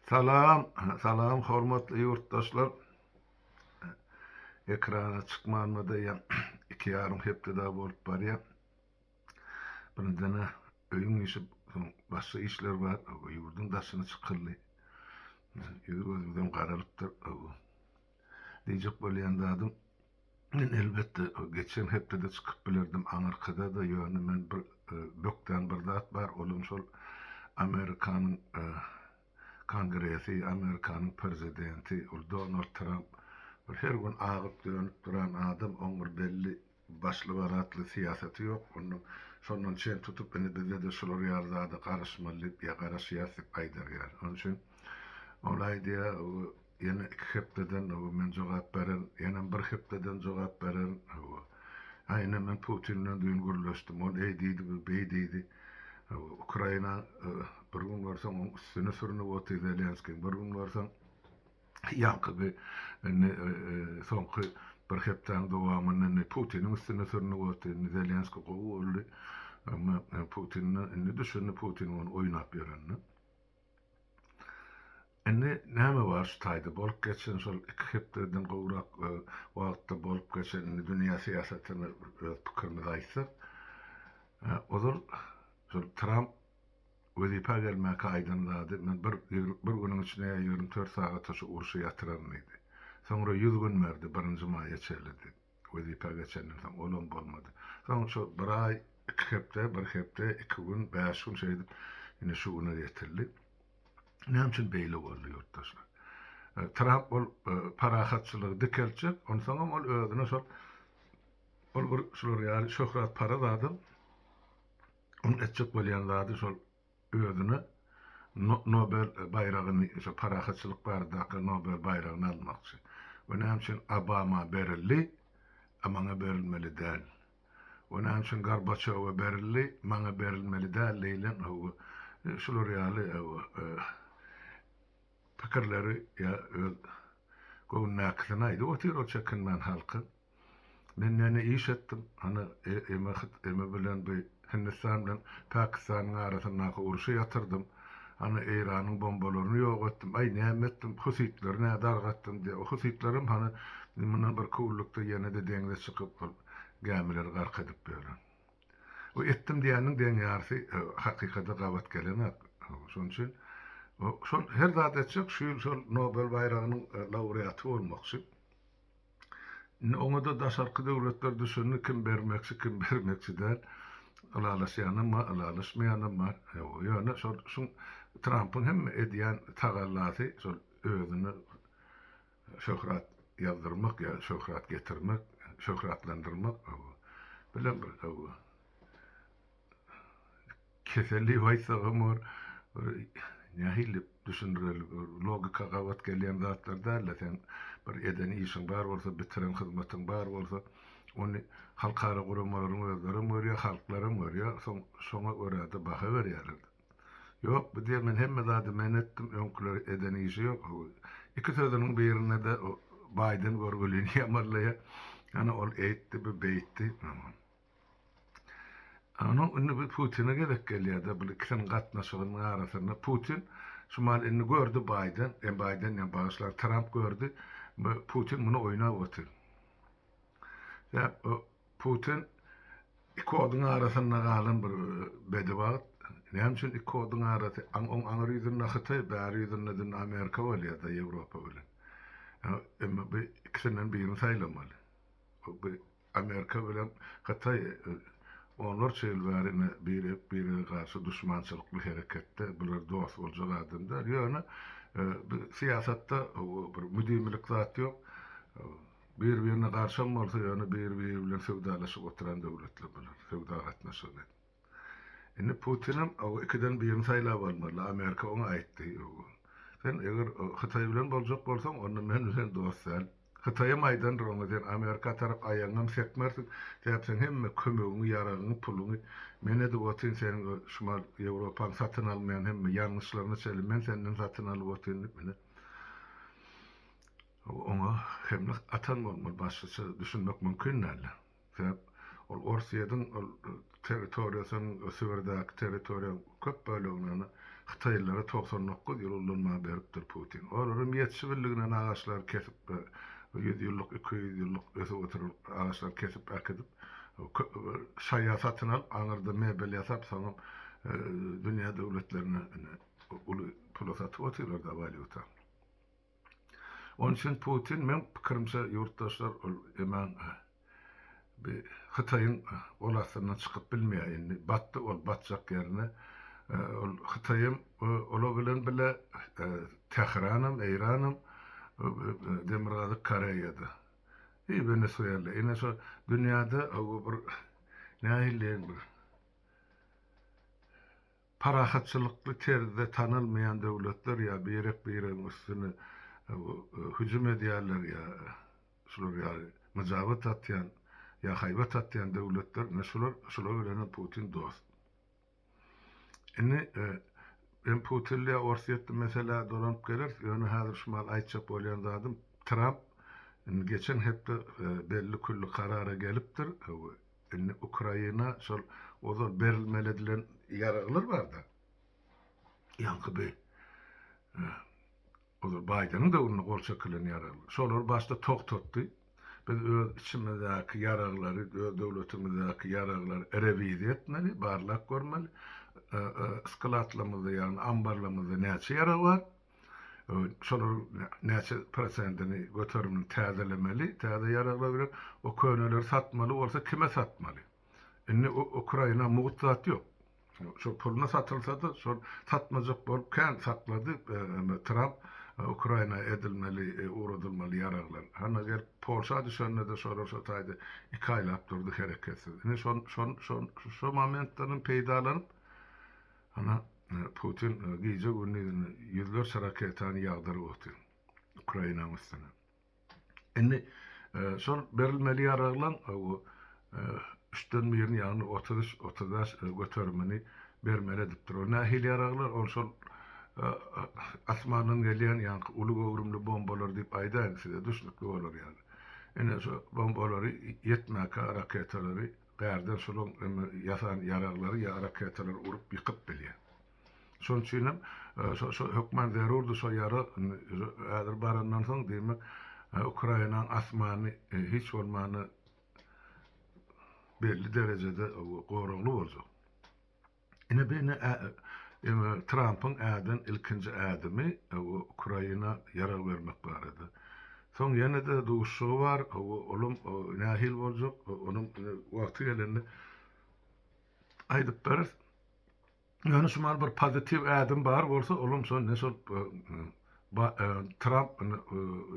Salam, hormatly yurttaşlar. Ekrana çıkmanmada ya 2,5 heptada bolup barya. Birindene öýüň işi, başga işler bar. Ýurdun daşyny çykyrly. Ýürgözüden garalypdyr. Diýjek bolýandadym. Men elbetde geçen hepde çykyp bilerdim. Amerikada da ýöne men bir bökden bir zat bar. Olum şol Amerikanyň Kongresi, Amerikanyň prezidenti Donald Trump her gün agyp dönüp duran adam, oňur belli başly baratly siýasaty ýok. Şondan çen tutup beni bizde de şolar ýarzady garaşmaly, ýa garaşýasy aýdyrýar. Onun üçin olay diýe ýene 2 hepdeden men jogap beren, ýene 1 hepdeden jogap beren. Aýna men Putinle düýün gürleşdim. Ol eýdidi, beýdidi. Ukraina bir gün görsen üstüne sürünüp otyr Zelenskiy, bir gün görsen ýanky soňky bir hepden dowamyny Putiniň üstüne sürünüp otyr Zelenskiy gowuldy. Ama Putin'i düşündi, Putin onu oynap berenni. Näme var şu taýda bolup geçen şol 2 hepden gowrak wagtda bolup geçen dünýä siýasatyny öz pikirimi aýtsak, odur şol Trump wezipe gelmek aýdynlady. Men bir günüň içinde 24 sagat şu urşy ýatyranydy. Soňra 100 gün berdi, 1-nji maýa çeldi. Wezipe geçenden soň olam bolmady. Soň şu bir aý, 2 hepde, 2 gün, 5 gün şeýdi. Ine şu güne ýetirli. Näme üçin beýle boldy ýurtdaşlar? Trump ol parahatçylygy dikelçi, onu soňam ol özüne şol bir şolar ýaly şöhrat para zadym. Onu etjek bolýanlady şol özüne Nobel bayragyny, şo parahatçylyk bardaky Nobel bayragyny almakçy. We näme üçin Obama berilli, amaňa berilmeli däl. We näme üçin Gorbaçowa berilli, maňa berilmeli däl leýlen şolar ýaly pikirleri ya gownakyny aýdy. Otyr o çekinmän halky. Men näme iş etdim? Hani eme bilen bir Hindistan bilen Pakistanyň arasyndaky uruşy ýatyrdym. Hani Iranyň bombalaryny ýok etdim. Ay näme etdim? Husitlerini dargatdym diýe. O husitlerim hani mundan bir kullukda ýene de deňde çykyp gämileri gark edip berýär. O etdim diýeniň deňýärsy hakykata gawat gelen. Şoň üçin şol her zat etjek şol Nobel bayragynyň laureaty bolmakçy. Oňa da daşarky döwletler düşünni kim bermekçi däl. Alalaşýanyň bar, alalaşmaýanyň bar. Ýöne şol Trump'ın hem edýän tagallasy şol özüni şöhrat ýazdyrmak ýa şöhrat getirmek, şöhratlandyrmak bilen bir keselli waýsagymyr nähili düşündireli logika gawat gelýän zatlar däl. Sen bir eden işiň bar bolsa, bitiren hyzmatyň bar bolsa, onu halkara guramaryň özleriň görýär, halklaryň görýär, şoňa görä de baha berýärler. Ýok, bu diýe men hemme zady men etdim, öňküler eden işi ýok. Iki sözüniň birine de Biden görgülini ýamarlaýar. Ýani ol eýtdi, bu beýtdi. Ana indi Putin'e gerek gelýär-de bu ikisiniň gatnaşygynyň arasynda Putin şumal indi gördü Biden başlar Trump gördü. Putin bunu oynap otyr. Ya Putin iki oduň arasynda galan bir bedewat. Näme üçin iki oduň arasy aňyr ýüzünde Hytaý, bäri ýüzünde Amerika bolýar da Ýewropa bilen. Emma bu ikisinden birini saýlamaly. Bu Amerika bilen Hytaý onlar çelbärine biri karşı düşmançylykly hereketde bular dost boljak adamlar. Ýöne siýasatda bir müdimlik zat ýok. Bir-birine karşı bolsa ýöne bir-biri bilen söwdalaşyp oturan döwletler bular. Söwda gatnaşylar. Indi Putin'im o ikiden birini saýlap almaly. Amerika oňa aýtdy. Sen eger Hytaý bilen boljak bolsaň, onda men sen dostsal. Hytaýa maýdan durmadan Amerika tarap aýaňam sekmersin. Täpsen hemme kömegiňi, ýaragyny, puluny mene de otyň seniň şumal Ýewropaň satyn almaýan hemme ýalňyşlaryny çelip men senden satyn alyp otyň mene. Oňa hemme atan bolmaly, başgaça düşünmek mümkin näle. Sebäp ol Orsiýadyň ol territoriýasynyň söwerdäki territoriýa köp bölügini Xitaylılara 99 ýyl ullanma beripdir Putin. Olaryň ýetişibilligine ağaçlar kesip 100 ýyllyk 200 ýyllyk öse oturup ağaçlar kesip akıdyp şaya satyn alyp aňyrda mebel ýasap soňra dünýä döwletlerine uly pul satyp oturýar da valyuta. Onun için Putin men pikirimçe yurtdaşlar hemen bir Xitay'ın olasılığına çıkıp bilmeýär. Batty ol batjak yerine ol Xitay'ym ola bilen bile Tehran'ym, Eýran'ym Demirgazy Koreýada. Venezuela. Ene şu dünýäde bir nähillen bir parahatçylykly terde tanylmayan döwletler ya birek üstüne hücum edýärler ya şular ýa mujawat atýan ya haýbat atýan döwletler şular bilen Putin dost. Ene ben Putinle orsiýetde mesela dolanyp geler, ýöne häzir şumal aýtjak bolýan zadym Trump geçen hepde belli külli karara gelipdir. Ene Ukraina şol ozal berilmeli edilen ýaraglar bar da. Ýanky be ozal Bidenyň da onu gol çekilen ýaraglar. Şolar başda toktatdy. Biz öz içimizdäki ýaraglary, öz döwletimizdäki ýaraglary rewize etmeli, barlak görmeli. Skalatlamyzda ýani ambarlamyzda näçe ýarag bar? Şolar näçe prosentini götürümini täzelemeli, täze ýaraglar bilen o köneler satmaly bolsa kime satmaly? Indi Ukraina muhtat ýok. Şo puluna satylsa da şol satmajak bolup kän saklady Trump Ukraina edilmeli, uğradılmalı ýaraglar. Hana gel Polşa düşende de şolar taýdy 2 aýlap durdy hereketsiz. Indi şo momentlaryň peýdalanyp ana Putin giýje günni ýüzlerçe raketany ýagdyryp otdy Ukraina üstüne. Indi şol berilmeli ýaraglar o üstten birini ýagny 30 götürmeni bermeli edipdir. O nähil ýaraglar ol şol asmanyň gelýän ýanky uly gowrumly bombalar diýip aýdar size düşnükli bolar ýaly. Ene şo bombalary ýetmäkä raketalary gärden şolun ýasan ýaraglary ýa raketalar urup ýykyp bilýär. Şoň üçin şo hökmen zerurdy şo ýara häzir barandan soň diýmek Ukrainanyň asmany hiç bolmany belli derejede gorugly boljak. Ene beni Trump'ın äden ilkinji ädimi Ukraina ýarag bermek barady. Soň ýene de duşugy bar, olum nähil boljak, onuň wagty gelende aýdyp berer. Ýani şumal bir pozitiv ädim bar bolsa, olum şol näşol Trump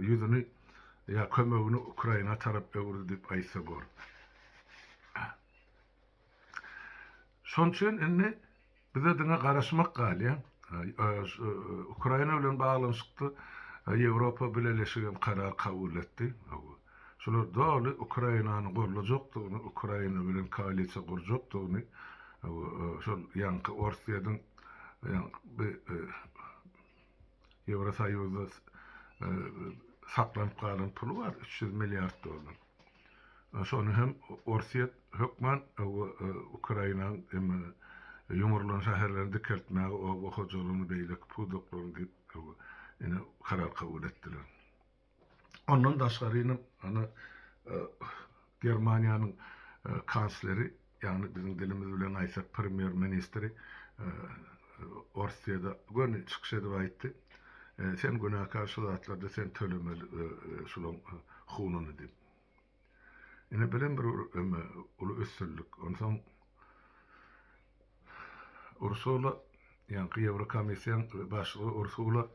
ýüzüni ýa kömegini Ukraina tarap öwürdi diýip aýtsa bor. Şoň üçin indi bize dine garaşmak galýa. Ukraina bilen baglanşykdy Ýewropa birleşigen karar kabul etdi. Şolar doly Ukrainanyň gorlajakdygyny, Ukraina bilen koalisiýa gurjakdygyny, şol ýanky Orsiýadyň Ýewrosaýyzda saklanyp galan pulu var, $300 milyar. Şonu hem Orsiýa hökmen Ukrainanyň yumurlan şäherlerini dikeltmäge o hojalygyny beýlek pudoklaryny diýip ene karar kabul etdiler. Ondan daşgaryny ana Germaniýanyň kansleri, ýani bizim dilimiz bilen aýtsak premier ministri Orsiýada göni çykyş edip aýtdy. Sen günäkär şulatlarda sen tölemeli şulan hununy diýip. Ene bilen bir uly üstünlük. Ondan Ursula ýanky Ýewrokomissiýanyň başlygy Ursula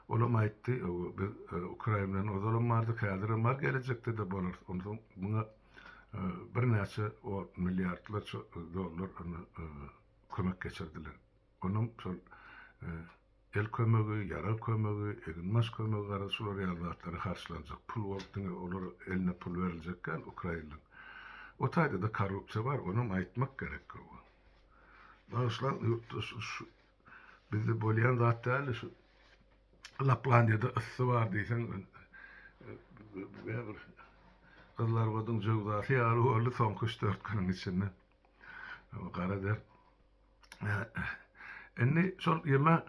olam aýtdy, Ukrainanyň ozalan mardy häzir mar gelecekde de bolar. Ondan buna bir näçe milyardlarça dollar kömek geçirdiler. Onun şol el kömegi, ýarag kömegi, eginmaş kömegi garaşylar ýardatlary karşylanjak. Pul wagtyny olar eline pul beriljekkä Ukraina. O taýda da korrupsiýa bar, onu aýtmak gerek. Başlan bizde bolýan zat däl şu Laplandiýada ıssy bar diýsen kızlar godyň jogdasy ýaly boldy soňky 3-4 güniň içinde. Garader Enni sol yema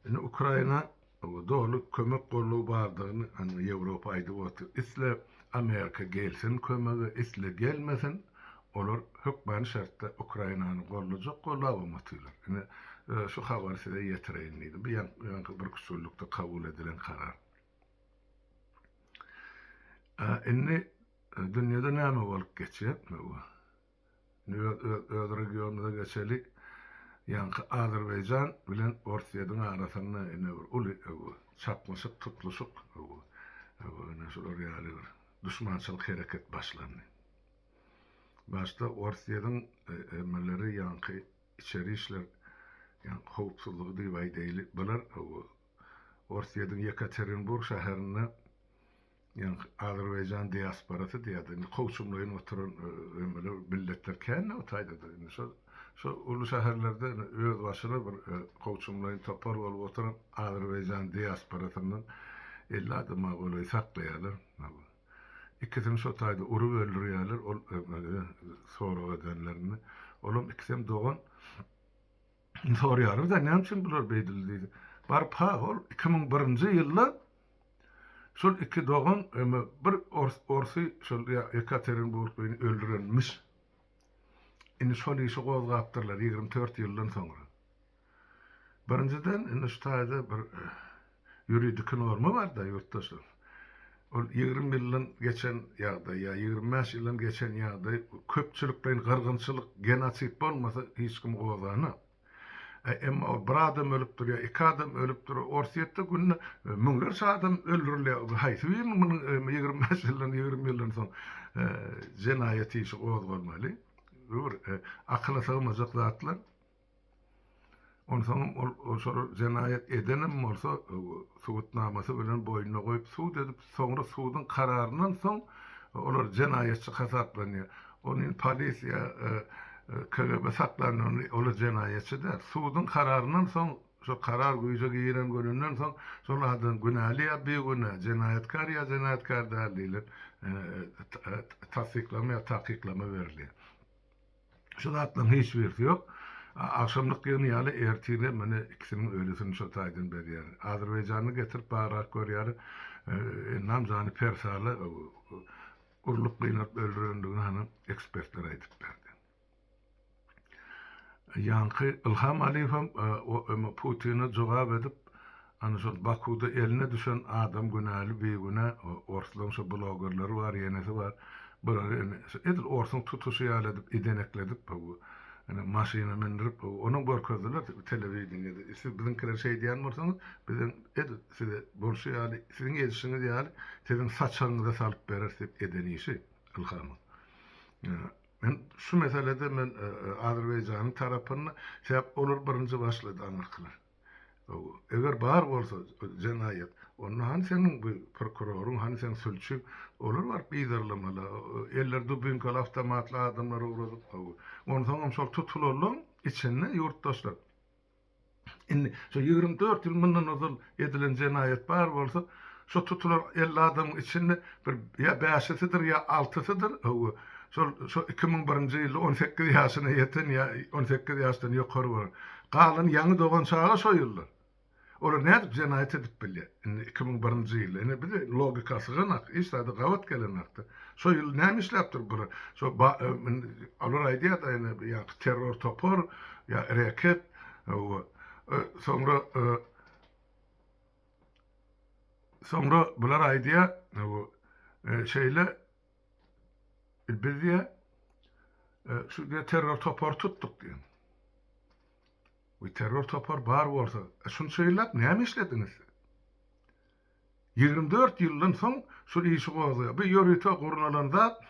enni Ukrayna doğulu kömek golluğu bardığını hani Avrupa aydı otu. İsle Amerika gelsin kömeği isle gelmesin olur hükmen şartta Ukrayna'nın gollucuk gollavamatıylar. Yani şu haber size yetireyim dedim. Bir yankı bir kusurlukta kabul edilen karar. Enni dünyada näme bolup geçýär bu? Öder regionda geçeli yankı Azerbaycan bilen Orsiýadyň arasynda ene bir uly çapmaşyk tutluşyk näşol ýaly bir düşmançylyk hereket başlandy. Başta Orsiýadyň emmeleri yankı içeri işler yankı howpsuzlygy diýip aýdaýly. Bular Orsiýadyň Yekaterinburg şäherine yani Azerbaycan diasporası diýdi. Kowçumlaryň oturan ömürli milletler känne otaydydy. Şu ulu şäherlerde öz başyna bir kowçumlaryň topar bolup oturan Azerbaycan diasporasynyň 50 adyma bolup saklaýarlar. İkisini şu otaydy urup öldürýärler. Ol soraw edenlerini. Olum ikisem dogan sorýarlar da näme üçin bular beýdildi? Bar pa ol 2001-nji ýylda şol iki doğan bir orsi şol Yekaterinburg beni öldürenmiş. Indi şol işi gozgaptyrlar 24 ýyldan soňra. Birinciden indi şu taýda bir ýuridik norma bar da ýurtdaşlar. Ol 20 ýyldan geçen ýagda ýa 25 ýyldan geçen ýagda köpçülikden gyrgynçylyk genosit bolmasa hiç kim gozany. Emma bir adam ölüp duruyor, iki adam ölüp duruyor. Orsiýetde günne müňlerçe adam öldürilýär. Haýsy bir munyň 25 ýyldan 20 ýyldan soň jenaýet işi gozulmaly. Bir akla sığmajak zatlar. Onsoň ol jenaýet edenim bolsa suwutnamasy bilen boýnuna goýup suwt edip soňra suwdyň kararyndan soň olar jenaýetçi hasaplanýar. Onuň polisiýa KGB saklananı ola jenaýetçi der. Suwdyň kararyndan soň şu karar güýje giren gününden soň şol adam günäli ýa beguná jenaýetkar ýa jenaýetkar däl tasdiklama ýa takyklama berilýär. Şu zatlaryň hiç birisi ýok. Akşamlyk ýaly ertine mene ikisiniň ölüsini şu taýdan berýär. Azerbaýjany getirip barak görýär. Namjany persaly urlup gynap öldürendigini hanım ekspertler aýdyp berdi. Yankı İlham Aliýew Putin'e jogap edip ana şol Bakuda eline düşen adam günäli beýguna Orslaň şu blogerleri var, ýenesi var. Bular edil Orsaň tutuşy ýaly edip edenekledip bu maşyna mindirip onuň görkezdiler telewizionyada. Siz biziňkiler şey diýen bolsaňyz biziň edil size bolşy ýaly siziň ýetişiňiz ýaly siziň saçaňyza salyp bererip eden işi Ilham. Men şu meselede men Azerbaýjanyň tarapyny sebäp olar birinji başlady anarkylar. Eger bar bolsa jenaýet, onu han seniň bu prokuroruň, han seniň sülçü olar bar biderlemeli. Ellerde bugünkü awtomatly adamlar uradyp, onu soňam şol tutulanlar içinde ýurtdaşlar. Indi şu 24 ýyl mundan ozal edilen jenaýet bar bolsa, şu tutulan 50 adamyň içinde bir ýa 5-sidir ýa 6-sydyr. Şu 2001-nji ýylda 18 ýaşyna ýeten ýa 18 ýaşdan ýokary bolan. Galan ýangy dogan çağa soýullar. Olar nädip jenaýet edip bilýär? 2001-nji ýyl. Ene bir logikasy ganak, işlerde gawat gelenakdy. Şo ýyl näme işläpdir bular? Şo olar aýdýar da ene ýa terror topor ýa reket soňra bular aýdýar şeýle biz diye şu diye terör topar tuttuk diye. Bu terör topar bar bolsa, şunu söýläp näme işlediniz? 24 ýyldan soň şu işi goýdy. Bir ýörüte gurnalan zat,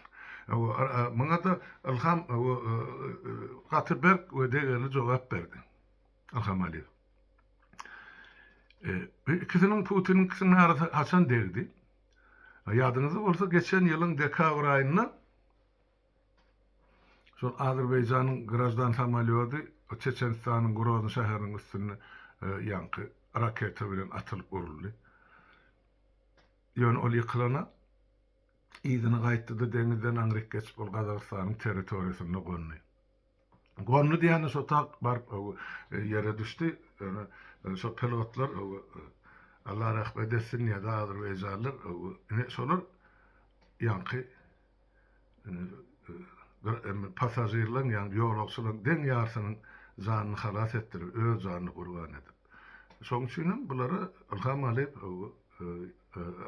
maňa da Ilham Gatyrberg we degeli jogap berdi. Ilham Aliýew. İkisiniň Putin'in ikisiniň arasy haçan derdi? Ýadyňyzda bolsa geçen ýylyň dekabr aýynda şol Azerbaýjanyň grajdan samolyody Çeçenistanyň Grozny şäheriniň üstüne yankı raketa bilen atylyp uruldy. Ýöne ol ýykylana ýygyny gaýtdy da deňizden aňryk geçip ol Gazagystanyň territoriýasyna gondy. Gonu diýeni şo tak bar yere düşdi. Şo pilotlar Allah rahmet etsin ya da Azerbaycanlılar ne şolar ýanky pasajirlaryň ýa-ni ýolagçylaryň den ýarsynyň janyny halas etdirip, öz janyny gurban edip. Şoň üçin bulara ilham alyp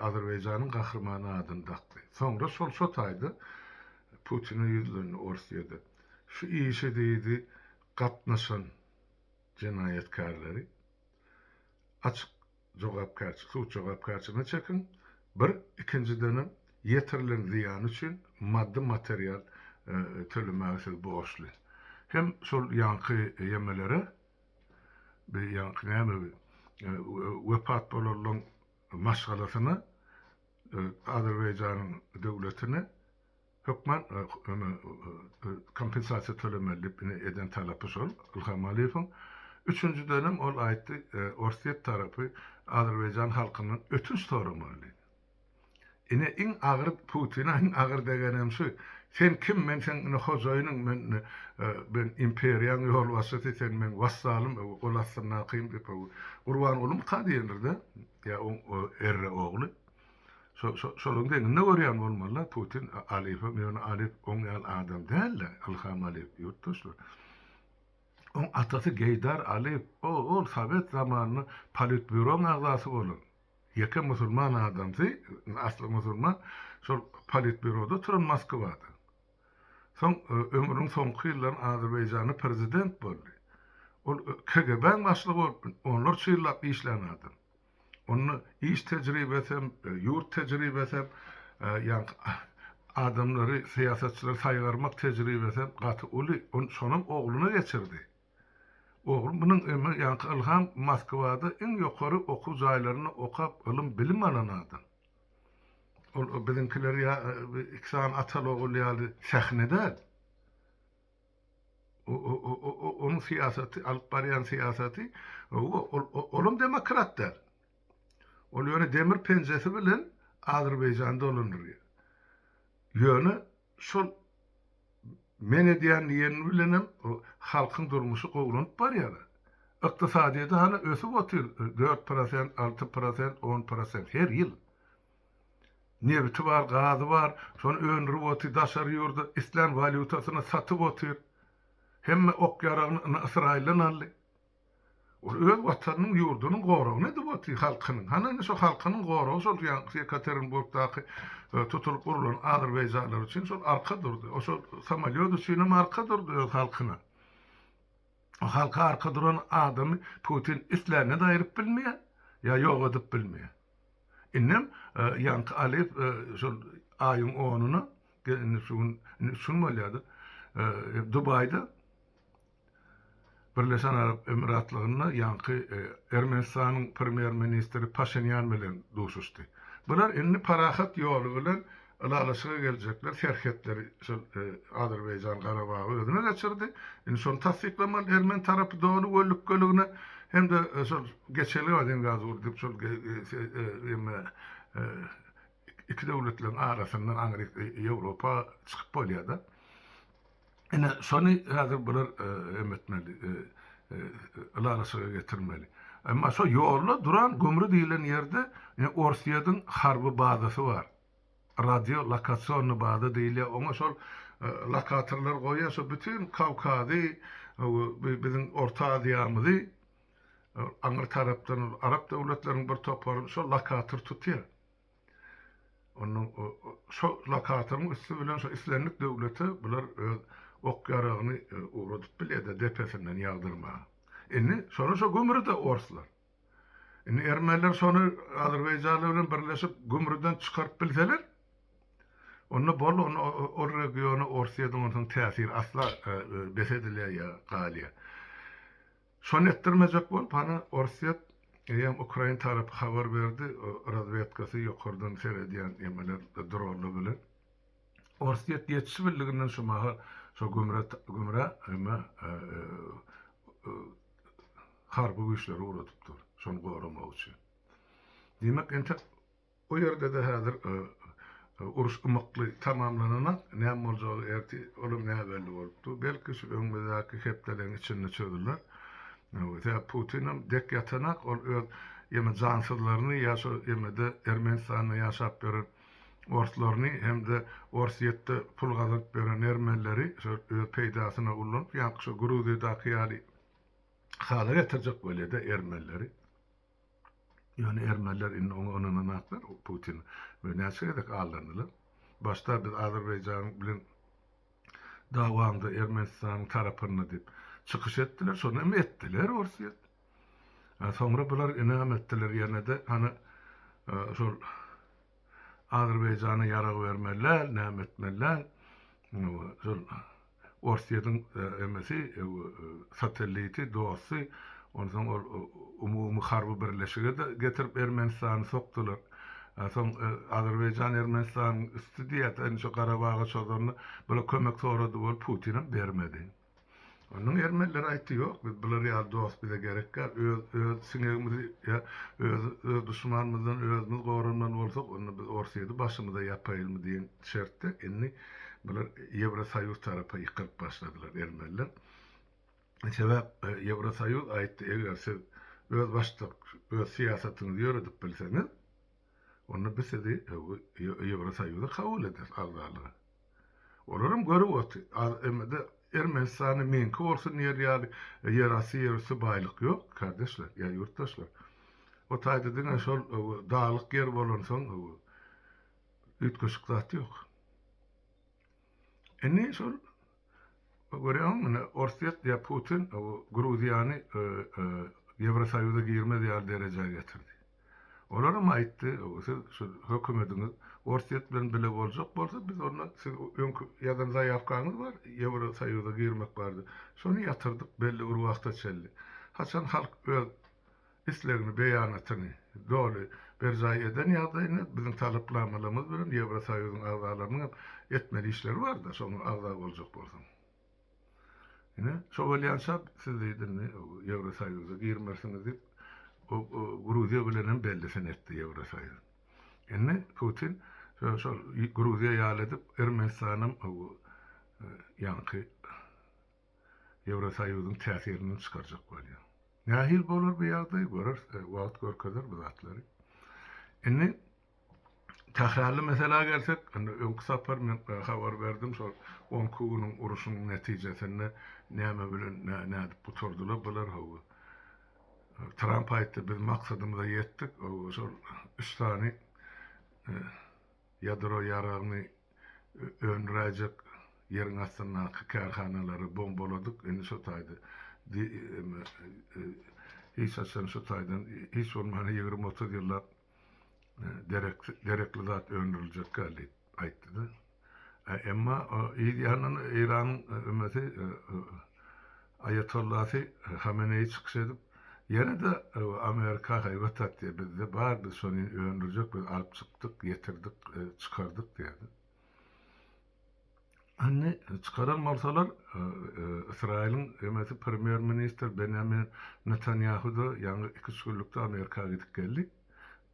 Azerbayjanyň gahrymany adyny takdy. Soňra şol şotaýdy Putiniň ýüzlerini orsaýdy. Şu işe diýdi gatnaşan jenayetkarlary açyk jogapkarçylyk, suç jogapkarçylygyna çekin. Bir ikincidenem ýetirilen ziýan üçin maddi material tölemäge borçly. Hem şol ýanky ýemelere bir ýanky näme wepat bolan maşgalasyna Azerbayjanyň döwletine hökmen kompensasiýa tölemeli eden talapy şol Ilham Aliyev'in. Üçüncü dönem ol aýtdy Orsiýet tarapy Azerbayjan halkynyň ötünç soramaly. Ine iň agyr Putin'a iň agyr degenem şu. Sen kim men sen hojaýynyň ben imperiýaň ýol başçysy sen men wassalym golasyna kym dep urban olum kadiýendir de ya o erre ogly. Şolun degen ne görýän bolmaly Putin Aliýew men Aliýew oňal adam däl Ilham Aliýew ýurtdaşlar. On atasy Geýdar Aliýew ol Sowet zamanyny politbüro agzasy bolan. Ýeke musulman adamsy, asly musulman, şol politbüroda turan Moskwada. Soň ömrüniň soňky ýyllaryny Azerbaýjanyň prezident boldy. Ol KGB başlygy bolup, onlar çyýlap işlenadi. Onu iş tecrübesem, yurt tecrübesem, yani adamları, siyasetçileri saýgarmak tecrübesem, gaty uly, şonun oğluna geçirdi. Oğlum bunun yani Ilham Moskwada en ýokary okuw jaýlaryny okap, ilim bilim alan adam. O bizimkiler ya iksan atalogul ýaly sähnede. Onun siyaseti, alyp barýan siyaseti, olum demokratlar. Ol ýöne demir penjesi bilen Azerbaýjanda olandyr. Ýöne şol men edýän ýerni bilenem halkyň durmuşy gowrunyp barýar. Ykdysadyda hany ösüp otyr 4%, 6%, 10% her ýyl. Nebiti bar, gazy bar, şonu öndürip otyr, daşary ýurdu, islam valyutasyny satyp otyr. Hemme ok ýaragyny Israilden aldy. O öz watanyň ýurdunyň gorawyny edip otyr halkynyň. Hany şo halkynyň gorawy şol Yekaterinburgdaky tutulup urulan Azerbaýjanlylar üçin şol arka durdy. O şol samolyot üçin arka durdy öz halkyna. O halka arka duran adamy Putin isläne daýryp bilmeýär, ýa ýok edip bilmeýär. Innem Ýanky Aliýew şol aýyň 10-uny şunu bolýardy. Dubayda Birleşen Arap Emiratlygyna ýanky Ermenistanyň premier ministri Paşinyan bilen duşuşdy. Bular indi parahat ýoly bilen alalaşyga geljekler, şerhetleri şol Azerbaýjan Garabagy özüne geçirdi. Indi şonu tasdiklamaly Ermen tarapy dogry göllükligine hem de şol geçeli adam gazy urdup şol iki döwletleriň arasyndan Amerika, Ýewropa çykyp bolýar. Ene şonu hazır bular emetmeli, alalaşyga getirmeli. Amma şo ýolda duran gömrü diýilen ýerde Orsiýadyň harby bazasy bar. Radio lokasiýony baza diýilýär. Oňa şol lokatorlar goýýar, şo bütün Kawkazy, bizim Orta Aziýamyzy aňyr tarapdan Arap döwletleriniň bir toparyny şol lokator tutýar. Onun şo lokatoryň üstü bilen şo islenlik döwleti bular ok ýaragyny urudyp bilýär, depesinden ýagdyrma. Indi şonu şo gömürde orslar. Indi ermenler şonu Azerbaýjanlylar bilen birleşip gömürden çykaryp bilseler, onu bol o regiony Orsiýadyň onun täsiri asla besedilýär ýa galýar. Şonu etdirmejek bolup hany Orsiýat ýa Ukraina tarapy habar berdi, razvedkasy ýokardan seredýän emeler dronlar bilen. Orsiýat ýetişi bildiginden şu maha şo gümre ama harby güýçleri uradypdyr. Şonu goramak üçin. Demek ente o ýerde de häzir uruş ymykly tamamlananak näme boljagy erti olum näme belli bolupdy. Belki şu öňmüzdäki hepdeleň içinde çözdüler. Ve Putin'in dek yatanak ol ýeme jansızlaryny ýa-şo ýemede Ermenistanda ýaşap beren orslaryny hem de Orsiýetde pul gazyp beren ermenleri şo peýdasyna ulanıp ýa-ni şo Gruziýadaky ýaly hala getirjek bolýar-da ermenleri. Yani ermeniler onun aklar Putin ve näçe aldandylar. Başta biz Azerbaycan bilen dawamda Ermenistan tarapyny dip çykyş etdiler, sonra hem etdiler Orsiýet. Sonra bular inam etdiler ýene-de hani şol Azerbayjana ýarag bermeler, näme etmeler. Şol Orsiýetin emesi satelliti dosy ondan umumy harby birleşige de getirip Ermenistany sokdular. Soň Azerbaycan Ermenistan üstüdiýet şu Garabaga çogurny böyle kömek sorady bolup Putin bermedi. Onun ermeniler aýtdy ýok, biz bular ýa dost bize gerekler. Öz siňegimizi ýa öz düşmanymyzdan özümiz gorunman bolsak, onu biz Orsiýedy başymyza ýapaýylmy diýen şertde inni bular Ýewrosoýuz tarapy ýykyp başladylar ermeniler. Sebäp Ýewrosoýuz aýtdy, eger siz öz başlyk, öz siýasatyňyzy ýöredip bilseňiz, onu biz sizi Ýewrosoýuzda kabul eder agdalygy. Olaram görüp otur. Emede Ermenistany menki bolsun ýer ýerasy baýlyk ýok, kardeşler, ýa ýurtdaşlar. O taýda diňe şol dağlyk ýer bolansoň ütköşük ýok. Enne şol görýän Orsiýet ýa Putin Gruziýany Ýewrosoýuza girme diýär derejäge getirdi. Olaram aýtdy, şu hökümetiňiz Orsiýet bilen bile boljak bolsa biz ondan ýadan zaýafkaňyz bar, Ýewrosoýuza girmek bardy. Şonu ýatyrdyk belli bir wagtda çeldi. Haçan halk öz islegini beýanatyny doly berjaý eden ýagdaýynda biziň talyplanmalarymyz bilen Ýewrosoýuzyň agzalarynyň etmeli işleri bar da şonu agza boljak bolsa. Şo bolýança siz diýdiniz Ýewrosoýuza girmersiňiz diýip Gruziýa bilen bellisin etdi Ýewrosoýuz. Enne Putin şo Gruziýa ýaladip Ermenistanyň ýanky Ýewrosoýuzyň täsirini çykarjak bolýar. Nähil bolar bu ýagdaý görür, wagt görkezler bu zatlary. Enne tahrally mesela gelsek, öňkü sapar men habar berdim şol 10 kunyň uruşynyň netijesinde näme bilen näme bu tordular bular hawa. Trump aýtdy, biz maksadymyza ýetdik. Şol 3 tane ýadro ýaragyny öndüräjek ýeriň astyndaky karhanalary bombaladyk. Indi şo taýda hiç açan şu taýdan hiç olmayan 20-30 ýyllar derekli zat öndürülecek gali aýtdy da. Emma İran ümmeti Ayatollah Hamene'yi çıkış edip yine de Amerika hayvatat diye bizde vardı şonu öndürecek biz alıp çıktık, getirdik, çıkardık diye. Anne çıkaran malsalar İsrail'in hükümeti Premier Minister Benjamin Netanyahu da yani 2 günlükte Amerika'ya gidip geldi.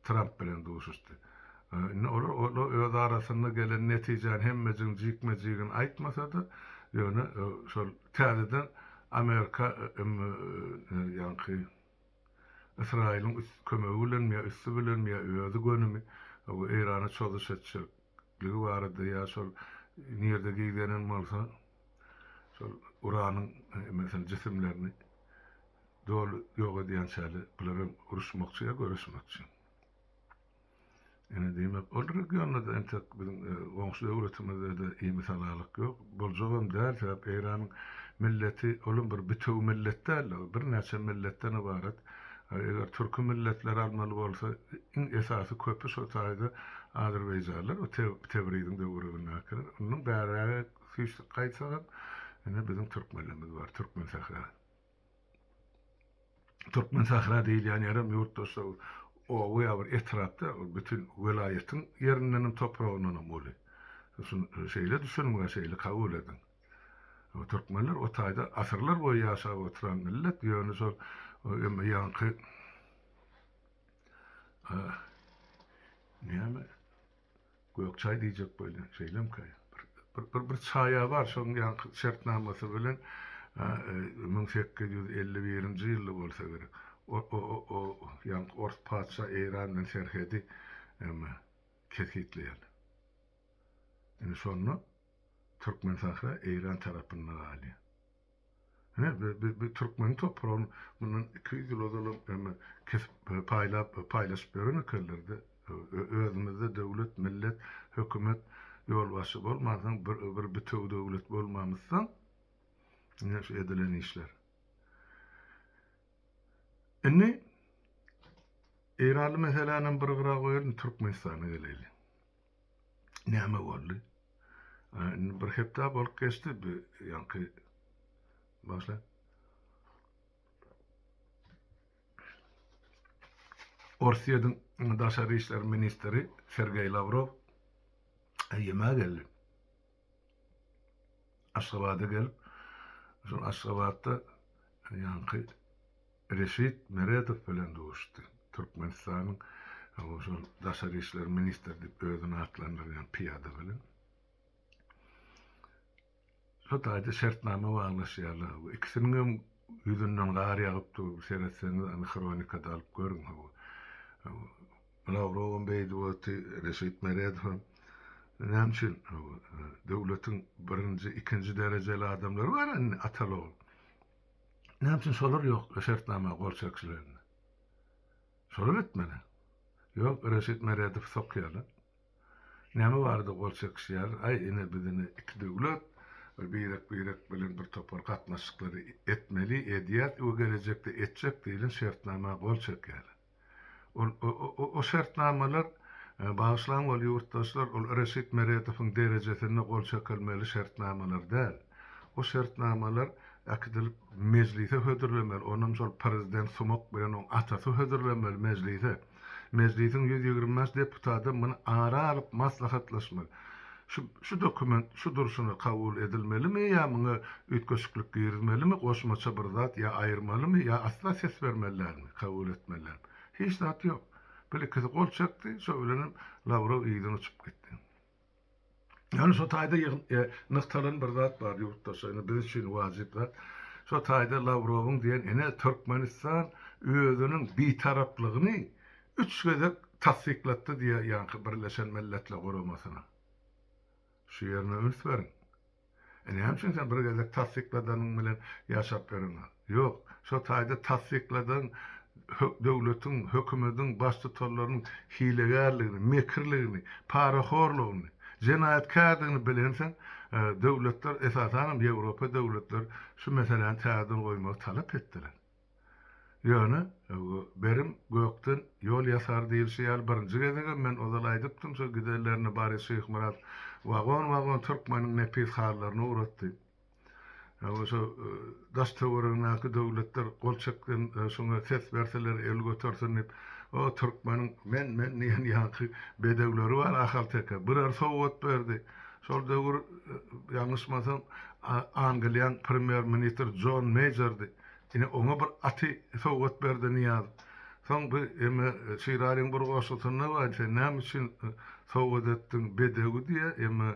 Trump bilen duşuştu. O öz arasında gelen netijen hemmecin jikmejigin aýtmasa da ýöne şol täzeden Amerika yani İsrail'in kömegi bilen ýa üstü bilen ýa özü gönümi o Irana çoluş etçiligi bardy ýa şol nirde gidenen bolsa şol uranyň mesela jisimlerini dolu ýok edýän şäli bular uruşmakçy ýa görüşmekçi. Yani demek o regionda da entek bizim goňşy öwretimizde de iyi misallalyk ýok. Boljagam däl sebäp Eýranyň milleti olum bir bütöw milletler, bir näçe milletten ibaret. Eger türkü milletler almaly bolsa, iň esasy köpü şo taýda Azerbaýjanlar o Tebriziň döwrüne kirer. Onuň bäri süýçlik gaýtsalar, ene bizim türkmenlerimiz bar, türkmen sahra. Türkmen sahra diýil ýani ýaram ýurtdaşa o bir etrafda bütün vilayetin yerinden toprağından moly. Şun şeýle düşünmüň şeýle kabul edin. O Türkmenler o taýda asyrlar boýy ýaşap oturan millet ýöne şol näme Gökçay diyecek böyle şeylem kay. Bir çaya var şoň ýanky şertnamasy bilen 1851-nji ýylda bolsa gerek. O ýanky Ors padşa Eýranyň serhedi ketgitleýär. Indi şonu Türkmen sahra Eýran tarapyndan alýar. Bir Türkmen toprağın bunun 200 yıl odalı kesip paylaşıp görünü kılırdı. Özümüzde devlet, millet, hükümet yolbaşı olmazsan, bir bütün devlet olmamızsan yine şu edilen işler. Inni İranlı meselanın bir gıra koyalım Türkmenistan'a gelelim. Näme boldy? Bir hepta bolup geçti bir yankı başla. Russiýanyň daşary işler ministri Sergey Lavrov ýeme geldi. Aşgabat'a gelip, şol Aşgabat'da ýanky Reşit Meredov bilen duşdy. Türkmenistanyň şol daşary işler ministri diýip özüni atlandyrýan piýada bilen. Şo taýda şertnama baglaşýarlar. İkisiniň ýüzünden gar ýagypdy. Seretseňiz any kronikada alyp görüň. Lavrov'un beýdi Reşit Meredov näçin döwletiň birinji, ikinji derejeli adamlary bar atalow. Näçin şolar ýok şertnama gol çekişlerini. Şolar etmeli. Ýok Reşit Meredov sokýarlar. Näme bardy gol çekişýär? Ay ine bizini iki döwlet birek bilen bir topar gatnaşyklary etmeli, edýät we gelecekde etjek diýilen şertnama gol çekýär. O şertnamalar bağışlan ol yurttaşlar ol Reşit Meredowyň derejesine gol çekilmeli şertnamalar däl. O şertnamalar akdylip meclise hödürlemeli. Onuň şol prezident Sumok bilen oň atasy hödürlemeli meclise. Meclisin 125 deputaty muny ara alyp maslahatlaşmaly. Şu dokument şu duruşuna kabul edilmelimi ya muňa ütköşüklik girilmelimi, goşmaça bir zat ya aýyrmalymı ya asla ses vermelilermi, kabul etmelilermi? Hiç zat yok. Böyle kızı gol çekti, şöyle Lavrov iyiden uçup gitti. Yani şu taýda nıhtalan bir zat var yurttaşyny biz üçin wajip zat. Şu taýda Lavrov'un diýen ene Türkmenistan özüniň bitaraplygyny 3 gezek tasdiklatdy diýe ýanky Birleşen Milletler Guramasyna. Şu ýerine üns berin. Näçin sen bir gezek tasdikladanyň bilen ýaşap berin? Ýok, şu taýda tasdikladan döwletiň, hökümetiň baş tutarlarynyň hilegärligini, mekirligini, paraxorlugyny, jenaýatkarlygyny bilensen, döwletler esasan Ýewropa döwletler şu meseleni täzin goýmagy talap etdiler. Ýöne berim gökden ýol ýasar diýilýär. Birinji gezege men ozal aýdypdym, şu giderlerini bary Şeýh Murat wagon Türkmeniň nepis hallaryny uratdy. Şu daştawryndaky döwletler gol çekden şoňa ses berseler el götürsin o Türkmeniň men niýen ýanky bedewleri bar ahal teke birer sowgat berdi. Şol döwür ýalňyşmasam Angliýan premier minister John Majordy. Ine oňa bir aty sowgat berdi niýaz. Soň bu şiraryň bir goşutyna bar, sen näme üçin sowgat etdiň bedewi diýe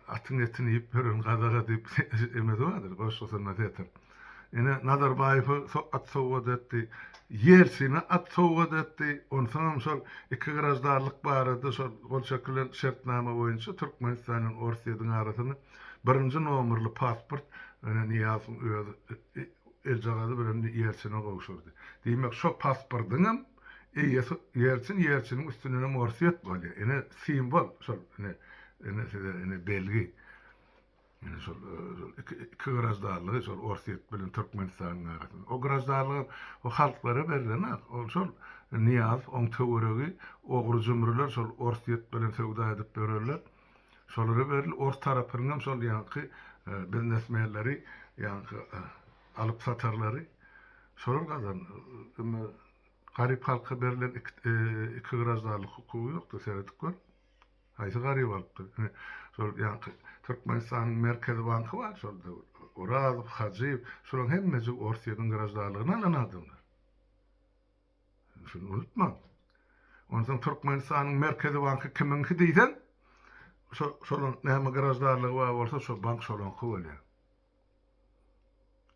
atın etini yiyip verin gazaga deyip emedi vardır. Goşusyna tetir. Ine Nazarbayew at sowgat etdi. Ýelçine at sowgat etdi. Ondan şol iki grazdarlyk bar edi. Şol gol çekilen şertnama boýunça Türkmenistanyň Russiýanyň arasyny birinji nomerli pasport Niýazyň özü eljagady bilen ýerçine gowşurdy. Diýmek şo pasportyň ýerçiniň üstüne morsiýet bolýar. Ine simbol şol ene belgi. Yani şol iki grazdarlygy şol Russiýa bilen Türkmenistanyň arasyny. O grazdarlygy o halklara berilen o şol Niýaz oň töweregi ogry jümürler şol Russiýa bilen sowda edip bererler. Şolary beril ors tarapynyň şol ýanky biznesmenleri ýanky alyp satarlary şolar gazan garyp halka berilen iki grazdarlyk hukuky ýokdy seredip gör. Haýsy garyp alypdy. Şol ýanky Türkmenistanyň merkezi banky bar şolda. Oraz Hajiýew şolaryň hemmesi Russiýanyň grazdarlygyny alan adamlar. Şunu unutma. Ondan Türkmenistan'ın merkezi bankı kiminki diýsen, şolun näme garajdarlygy bar bolsa şo bank şolunky bolýar.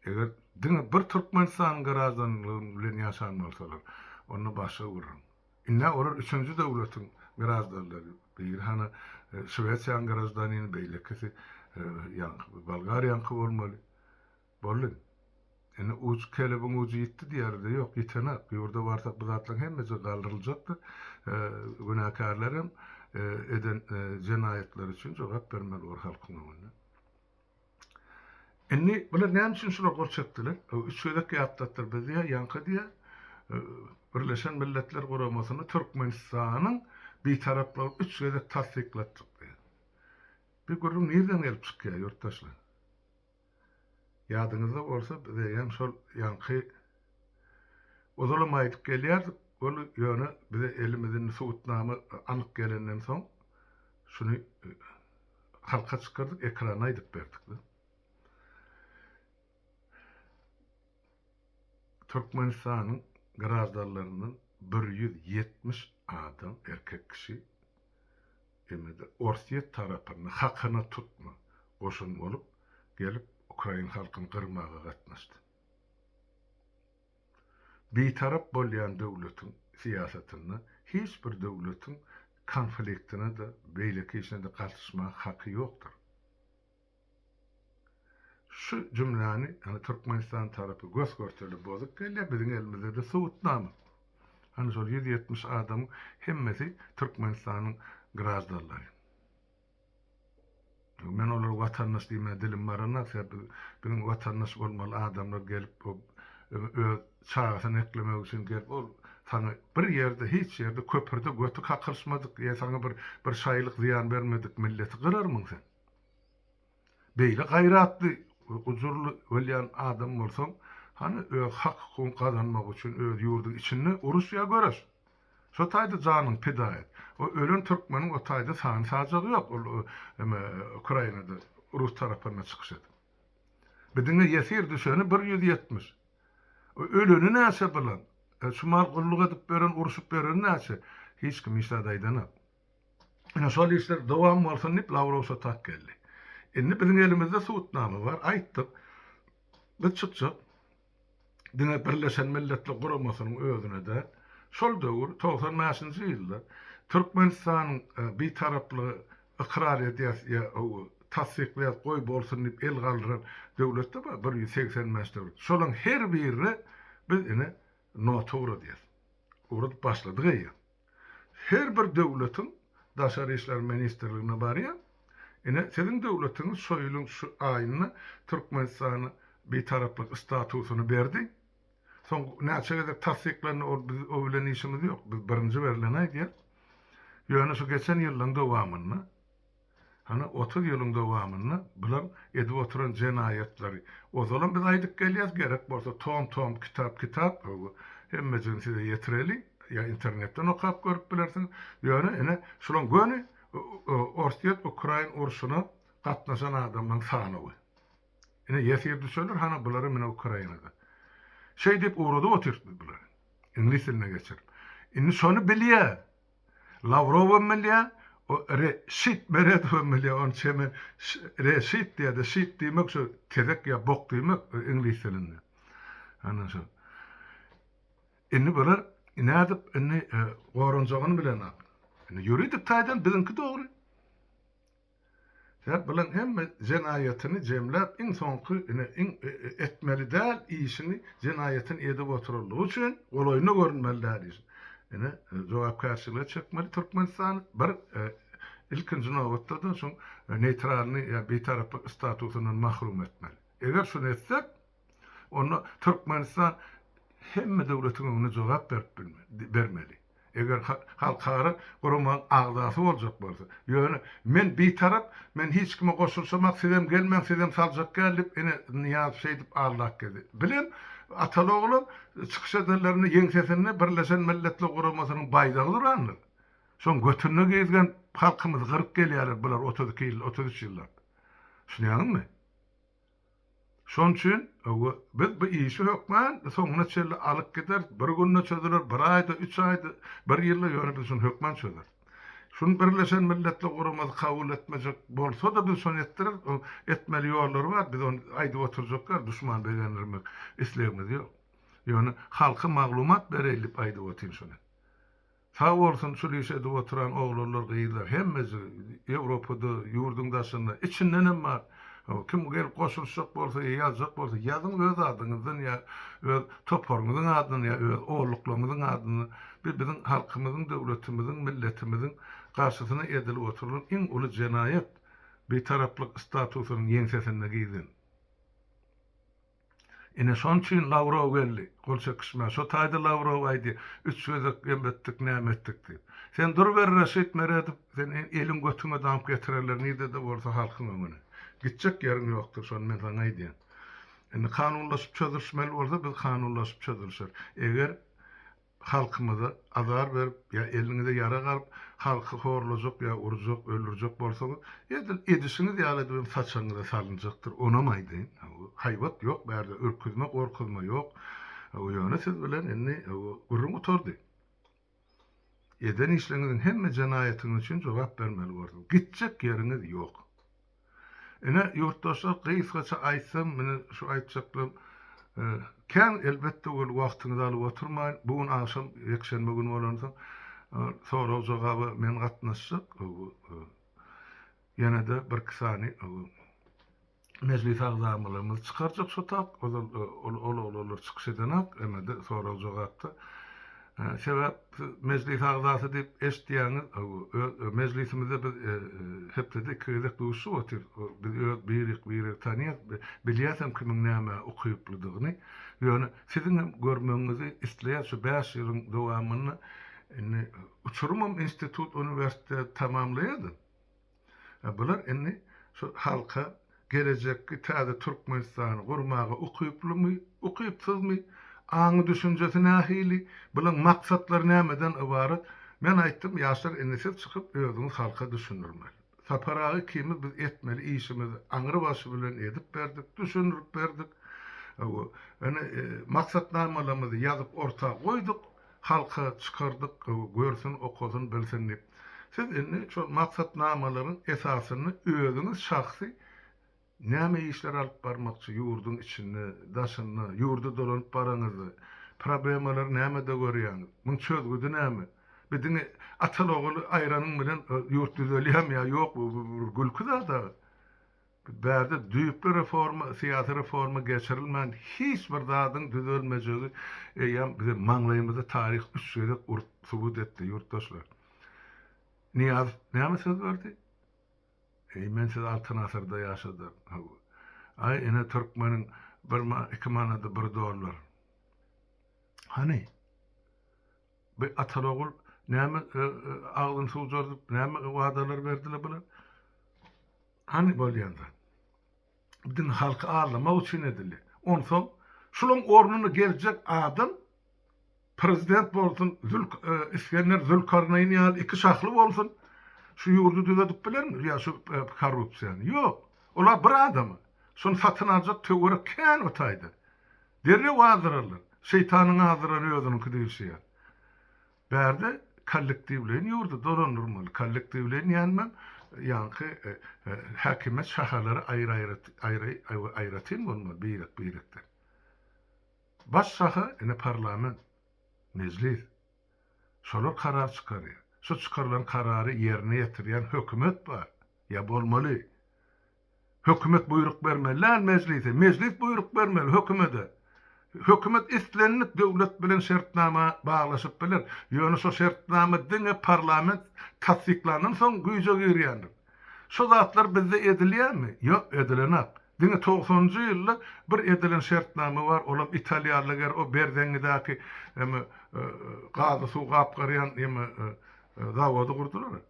Eger diňe bir Türkmenistan garajdanlygy bilen ýaşan bolsalar, onu başa gurun. Inne olar üçüncü döwletiň garajdarlary. Bir hana Şweýçýanyň garajdaryny beýlekisi Bulgariýanyňky bolmaly. Boldy. Ene uç kelebin ucu gitti diýerde ýok, ýetenek. Ýurda barsak bu zatlaryň hemmesi galdyryljakdyr. Günahkarlarym eden jenayetler üçin jogap bermeli bar halkyň önünde. Enne bular näme üçin şular gorçakdylar? Üç söýdek ýatdatdyr bizi ýanky diýe. Birleşen Milletler Guramasyny Türkmenistanyň bitaraply üç söýdek tasdiklatdyk diýe. Bir görüm nerden gelip çykýar ýurtdaşlar? Ýadyňyzda bolsa bize hem şol ýanky ozalam aýdyp gelýärdik. Ol ýöne bize elimizden suwutnamy anyk gelenden soň şunu halka çykyrdyk, ekrana aýdyp berdik. Türkmenistanyň garajdarlarynyň 170 adam erkek kişi emede Orsiýet tarapyny hakyna tutma goşun bolup gelip Ukraina halkyny gyrmaga gatnaşdy. Bir tarap bolýan döwletiň siýasatyny hiç bir döwletiň konfliktine de beýleki işine de gatnaşmak haky ýokdur. Şu cümleni yani Türkmenistan tarapy göz görteli bozup gelýär, biziň elimizde de suwutnamy. Hani şol 170 adam hemmesi Türkmenistanyň garajdarlary. Men olar watandaş diýme dilim barana, biziň watandaş bolmaly adamlar gelip öz çağasyny eklemek üçin gelip ol sana bir ýerde hiç ýerde köpürde götü kakylşmadyk, ýa sana bir şaýlyk ziýan bermedik, milleti gyrarmyň sen. Beýle gaýratly, uzurly bolýan adam bolsaň, hani öz hak hukuky kazanmak üçin öz ýurduň içinde uruşýa göreş. Şo taýda janyň pida et. O ölen türkmeniň o taýda sany sajagy ýok. Ukrainada Rus tarapyna çykyşdy. Biziňe ýesir düşeni 170. O öleni näçe bilen? Şumal gulluk edip beren, uruşup beren näçe? Hiç kim işlädäýdana. Ene şol işler dowam bolsun diýip Lavrowsa tak geldi. Indi biziň elimizde suwutnamy bar, aýtdyk. Bu çykjak. Diňe Birleşen Milletler Guramasynyň özüne de şol döwür 90-njy ýylda Türkmenistanyň bir taraply ikrar edýär, tasdikleýär, goý bolsun diýip el galdyran döwletde bar 180 döwlet. Şolaryň her birini biz ene notogra diýär. Urup başladyk ýa. Her bir döwletiň daşary işler ministrligine barýar. Ene senin döwletiň soýulyň şu aýyny Türkmenistanyň bir taraply statusyny berdi. Soň näçe gezek tasdiklerini o bilen işimiz ýok. Biz birinji berilen aýdýar. Ýöne şu geçen ýyllaryň dowamyny, hani 30 ýylyň dowamyny bular edip oturan jenayetleri. O zaman biz aýdyp gelýär, gerek bolsa tom kitap hemmejini size ýetireli, ýa internetden okap görüp bilersiň. Ýöne ene şolaň göni Orsiýet Ukraina uruşuna gatnaşan adamlaryň sany. Ene ýesir düşenler hana bulary mene Ukrainada. Şey deyip uğradı oturtdu bular. İngiliz diline geçerim. Inni şonu bilýär. Lavrov bilýär. O reşit meret bilýär. On çeme reşit diýdi. Şit diýmek şu tezek ýa bok diýmek İngiliz dilinde. Ana şu. Inni bular nädip inni goranjagyny bilen ak. Inni ýuridik taýdan biziňki dogry. Sebäp bilen hemme jenaýatyny jemläp iň soňky iň etmeli däl işini jenaýatyny edip oturuldygy üçin golaýyna görünmelidir. Ene jogapkarçylygy çekmeli Türkmenistan bir ilkinji nowatda da şoň neytralny ýa bir tarapy statusyny mahrum etmeli. Eger şunu etsek, onu Türkmenistan hemme döwletiň öňüne jogap bermeli. Eger halkara guramaň agdasy boljak bolsa, ýöne men bir tarap, men hiç kime goşulsamak sizem gelmem, sizem saljak gelip ene niýaz şeýdip aldak geldi. Bilen atalogulum çykyş ederlerini ýeňsesinde Birleşen Milletler Guramasynyň baýdagy durandyr. Şoň götürne gezgen halkymyz gyryp gelýär bular 32 ýyl, 33 ýyllar. Şuňaňmy? Şon üçin biz bu işi hökmen soňuna çelle alyp gider. Bir günne çödüler, bir aýda, 3 aýda, bir ýylda ýöne biz şonu hökmen çöder. Şunu Birleşen Milletler Guramazy kabul etmejek bolsa da biz şonu etdirir, etmeli ýollary bar. Biz onu aýdyp oturjaklar, düşman begendirmek islegimiz ýok. Ýöne halka maglumat berilip aýdyp otyň şonu. Sağ bolsun şu işe de oturan oğlanlar gyýylar. Hemmesi Ýewropada ýurdun daşynda içinden hem bar. Kim gelip goşulsak bolsa, ýazjak bolsa, ýazyň öz adyňyzdan ýa öz toporňyzyň adyny ýa öz oğluklaryňyzyň adyny bizim halkymyzyň, döwletimiziň, milletimiziň garşysyna edilip oturulan iň uly jenaýat betaraplyk statusynyň ýeňsesinde giýdin. Ine şon üçin Lavrov geldi. Gol çekişme. Şo taýda Lavrov aýdy. 3 sözek gembetdik, näme etdik diýip. Sen dur ber Raşit meredip, sen elin götüňe damp getirerler, nide de bolsa halkyň öňüne. Gitjek ýerim ýokdur, şonu men sana aýdýan. Indi kanunlaşyp çözülmeli bolsa, biz kanunlaşyp çözülşer. Eger halkymyza azar berip ýa eliňizde ýara galyp halky horlajak ýa urjak, öldürjek bolsaňyz, edişiňiz ýaly saçaňyza salynjakdyr. Ona maýdyn. Haýbat ýok, bärde ürküzme, gorkuzma ýok. O ýöne siz bilen indi urun oturdy. Eden işleriňiziň hemme jenaýatyňyz üçin jogap bermeli boldy. Gitjek ýeriňiz ýok. Ene ýurtdaşlar gysgaça aýtsam, meni şu aýtjaklarym kän elbetde ol wagtyňyzy alyp oturmaýyn. Bugun akşam ýekşenbe güni bolansa, sonra jogaby men gatnaşjak. Ýene de bir kisany meclis agzamlarymyz çykarjak şu tak, ol çykyş edenak, eme de sonra jogapda. Sebäp meclis agzasy diýip eşdiýäňiz, meclisimizde biz hepde köýdek duşy otur. Biz bir tanýar, bilýäsem kimin näme okuýuplydygyny. Ýöne siziň görmeňizi isleýär şu 5 ýylyň dowamyny uçurumam institut üniversite tamamlaýady. Bular indi şu halka gelecekki täze Türkmenistany gurmagy okuýuplymy, okuýupsuzmy? Aňy düşünjesi nähili, bulan maksatlar nämeden ibaret? Men aýtdym, ýaşlar endişe çykyp özüňiz halka düşünürmeli. Saparagy kimi biz etmeli işimizi aňry başy bilen edip berdik, düşünürip berdik. Maksatnamalymyzy ýazyp ortaga goýduk, halka çykardyk, görsün, okusun, bilsin diýip. Siz endi şu maksatnamalaryň esasyny özüňiz şahsy näme işler alyp barmakçy ýurdun içinde, daşyny, ýurdu dolanyp baraňyzy, problemalar näme de görýäňiz, muň çözgüdi näme? Bidiňi atal oğlu aýranyň bilen ýurt düzelýärmi ýa ýok, bu gülkü da. Bärde düýpli reforma, syýasy reforma geçirilmän hiç bir zadyň düzelmejegi ýa bizim maňlaýymyzda taryh üstüne subut etdi ýurtdaşlar. Niýaz näme söz berdi? Men siz altyn asyrda ýaşadym. Ene Türkmeniň iki manada bir dolar. Hani? Bir atalogul näme agdyn suwjurdyp, näme wadalar berdiler bular? Hani bolýanda? Bütün halky ağlamak üçin edildi. Onsoň şulan ornuny geljek adam prezident bolsun, İskender Zülkarnayn ýa iki şahly bolsun. Şu ýurdu düzeltip bilermi? Ýa şu korrupsiýany? Ýok. Olar bir adamy. Şonu satyn aljak töwerek kän otaýdy. Derle wazyrlar. Şeytanyň azyran özüniňki diýişýär. Bärde kollektiwlen ýurdu dolanyrmaly. Kollektiwlen ýanmam ýanky häkimet şahalary aýratyn bolmaly beýrekden. Baş şaha ene parlament, meclis. Şolar karar çykarýar. Şu çykarylan karary ýerine ýetirýän hökümet bar. Ya bolmaly. Hökümet buyruk bermeli, meclis buyruk bermeli hökümete. Hökümet islenip döwlet bilen şertnama baglaşyp biler. Ýöne şo şertnama diňe parlament tasdiklanan soň güýje girýändir. Şo zatlar bizde edilýärmi? Ýok, edilenak. Diňe 90-njy ýylda bir edilen şertnama bar. Olam Italiýalylar o Berdeňidäki gazy suw gapgarýan zawody gurdular.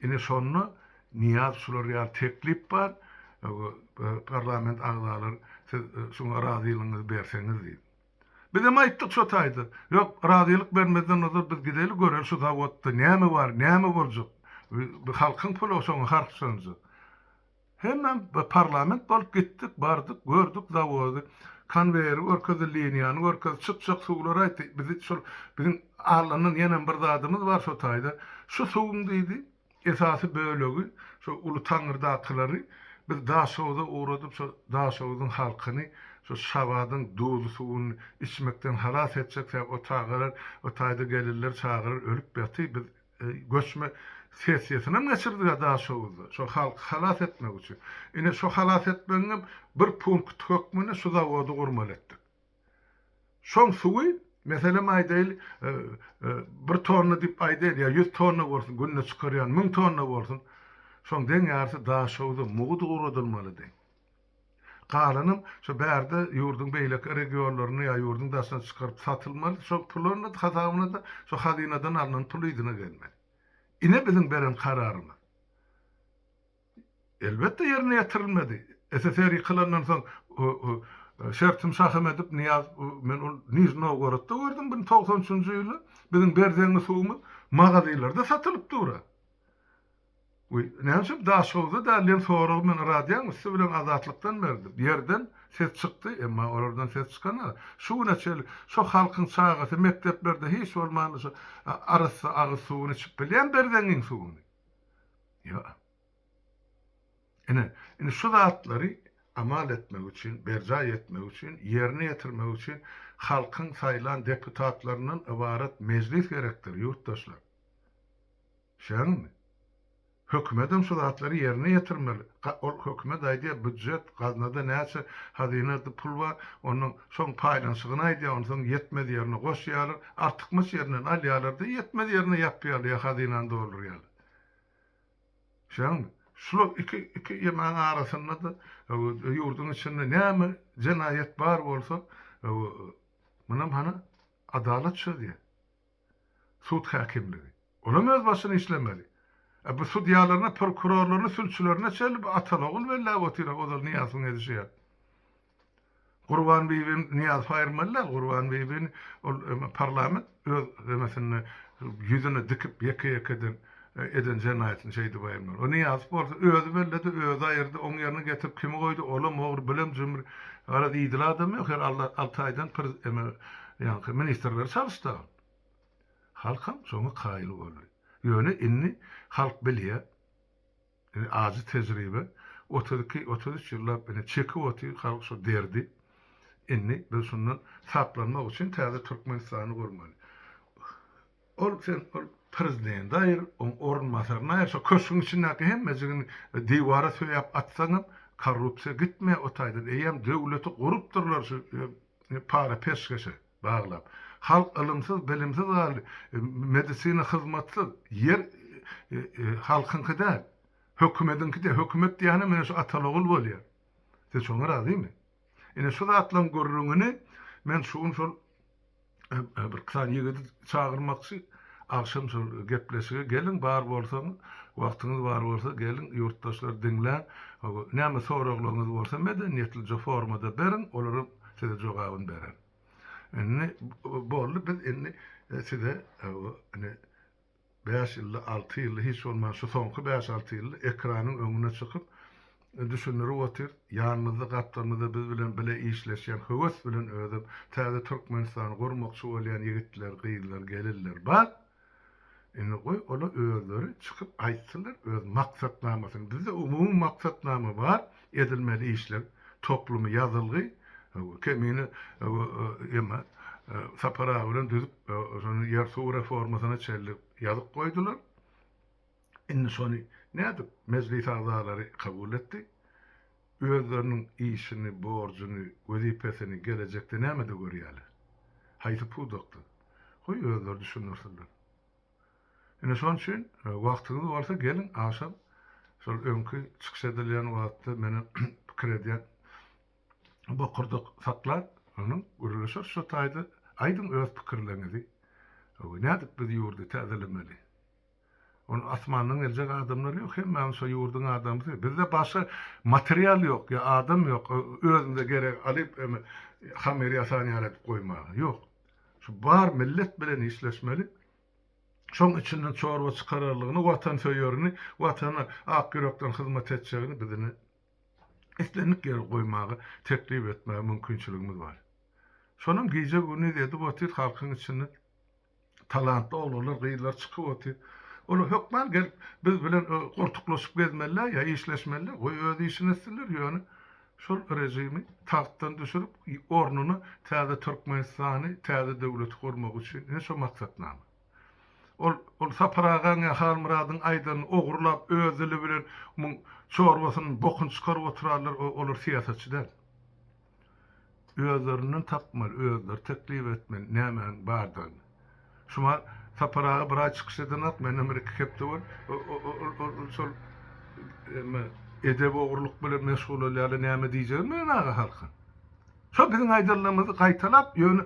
Ine şonu niýaz şular ýa teklip bar. Parlament agzalary siz şuna razylygyňyzy berseňiz diýip. Biz hem aýtdyk şo taýdy. Ýok, razylyk bermeden ozar biz gideli görel şu zawodda näme bar, näme boljak. Bu halkyň pulu şoňa harpşanjak. Hemen parlament bolup gittik, bardyk, gördük zawody. Konveyeri örkezdi, liniýany örkezdi, çık suwlar aýtdy. Bizim alanyň ýene bir zadymyz bar şo taýda. Şu suwuň diýdi, esasy bölegi, şo uly taňyrdakylary biz daşawda uğradyp şo daşawdyň halkyny şo şabadyň duýly suwuny içmekden halas etjek o taýgalar, o taýda gelirler, çagyrar, ölüp ýaty. Biz göçme sesiýasyna geçirdik daşawda. Şo halk halas etmek üçin. Ine şo halas etmeňe bir punkt hökmüne şu zawody gurmaly etdik. Şoň suwy meselem aýdyl bir tonna dip aýdyl ýa 100 tonna bolsun, günne çykarýan 1000 tonna bolsun. Şoň deň ýarsy daşawda muğdy guradylmaly deň. Galanım şo bärde ýurdun beýlek regionlaryny ýa ýurdun daşyna çykaryp satylmaly. Şo pulyny hasabyna da şo hazinadan alynan pulydyna gelmeli. Ine bizim beren kararymyz. Elbette yerine ýetirilmedi. SSR ýykylandan soň şertim şahym edip Niyaz men ol Nizhny Novgorodda gördüm 1993-nji ýyly bizim berdiňi suwumyz magazylarda satylyp durýar. Näçe daşawda dälden soragy men radiýan üstü bilen azatlykdan berdim. Ýerden ses çykdy, emma oradan ses çykana şu näçe şo halkyň çagasy mekteplerde hiç bolmany şu arasy agy suwuny içip bilýän berdiňiň suwuny. Ýa. Ine şu zatlary amal etmek üçin, berja etmek üçin, ýerine ýetirmek üçin halkyň saýlan deputatlarynyň ibaret meclis gerekdir, ýurtdaşlar. Şeňmi? Hökümetin şu zatlary ýerine ýetirmeli. Ol hökümet aýdýar büdjet, gaznada näçe hazinada pul bar, onuň şoň paýlanşygyny aýdýar, onuň ýetmedi ýerine goşýarlar, artykmys ýerinden alýarlar-da ýetmedi ýerine ýapýarlar, ýa hazinany doldurýarlar. Şeňmi? Şu iki yemeğin arasında da yurdun içinde näme jenaýet bar bolsa, munam hana adalet şu diye. Sud hakimligi. Olam öz başyna işlemeli. Bu sud ýalarına, prokurorlaryna, sülçülerine çelip atalagul bella otira odal Niýazyň edişi. Gurban Beýbin Niýaz Faýrmalla, Gurban Beýbin parlament öz meseleni ýüzüne dikip ýeke-ýekeden eden jenaýatyny şeýdi baýmar. O Niýaz bolsa özü belledi, özü aýyrdy, oň ýerine getirip kimi goýdy? Olam ogry bilen jümür. Ara diýdiler adam ýok, her 6 aýdan ýa-ni ministrler çalışdy. Halkam şoňa kaýly boldy. Ýöne inni halk bilýär. Azy tejribe 33 ýyllap beni çekip oty halk şo derdi. Inni biz şundan saplanmak üçin täze Türkmenistany gurmaly. Ol prezident daýyr orunmasaryna şo köşküň içindäki hemmejigini diwara söýäp atsaňam korrupsiýa gitme o taýda eýem döwleti gurupdurlar şu para peşkeşe baglap. Halk ılımsız, bilimsiz gali, medisina hyzmatsyz, yer halkynky däl, hökümetinki de, hökümet diýeni mene şu atalagul bolýar. Siz şoňa razymy? Ine şu atlan görrüňini men şuň şol bir kısa ýigidi çağırmakçy akşam şol gepleşige gelin bar bolsaňyz, wagtyňyz bar bolsa gelin ýurtdaşlar diňlän, näme soraglaryňyz bolsa medeniýetli formada berin, olaryň size jogabyny beren. Enne bolly biz enne size ene 5 ýyl 6 ýyl hiç bolmaz şu soňky 5-6 ýyl ekranyň öňüne çykyp düşünür otyr ýanymyzda gapdarmyzda biz bilen bile işleşýän höwes bilen ödüm täze Türkmenistany gurmakçy bolýan ýigitler, gyýylar gelirler. Bak enne goý ola özleri çykyp aýtdylar öz maksatnamasyny. Bizde umumy maksatnama bar, edilmeli işler, toplumy ýazylgy kemini ema sapara bilen düzüp şonu ýer suw reformasyna çellip ýazyp goýdular. Indi şonu nädip meclis agzalary kabul etdi. Özleriniň işini, borjyny, wezipesini gelecekde näme de görýärler. Haýsy pudokdy. Goý özleri düşünürler. Indi şoň üçin wagtyňyz bolsa gelin aşam şol öňkü çykyş edilýän wagtda meni pikir edýän bokurduk saklar, onun uruluşur şu taýda aýdyň öz pikirlerini. Nädip biz ýurdu täzelemeli. Onu asmanyň eljek adamlary ýok, hemme şu ýurduň adamlary. Bizde başga material ýok, ýa adam ýok. Özünde gerek alyp hameri asan ýalyp goýmagy ýok. Şu bar millet bilen işleşmeli. Şoň içinden çorba çykararlygyny, watan söýürini, watana ak ýürekden hyzmat etjegini bizini Islenip yer goýmagy teklip etmäge mümkinçiligimiz bar. Şonun gije güni dedi botyt halkyň içinde talantly oglanlar, gyýlar çykyp otyr. Olar hökman gel biz bilen gortuklaşyp gezmeliler ya işleşmeliler. Goý öz işini etsinler ýöne. Şol rejimi tahtdan düşürüp ornuny täze Türkmenistany, täze döwlet kurmak üçin ne şo maksatnamy. Ol saparagan Hal Muradyň aýdan ogurlap özüli bilen muň çorbasyny bokun çykaryp oturarlar, olar siýasatçylar. Özlerinden tapmaly, özleri teklip etmeli, näme bardan. Şuma saparaga bir açyk eden at, men Amerika kepde bol, şol edep ogurluk bilen meşgul bolýarlar, näme diýjegim men aga halka. Şo biziň aýdyrlarymyzy gaýtalap, ýöne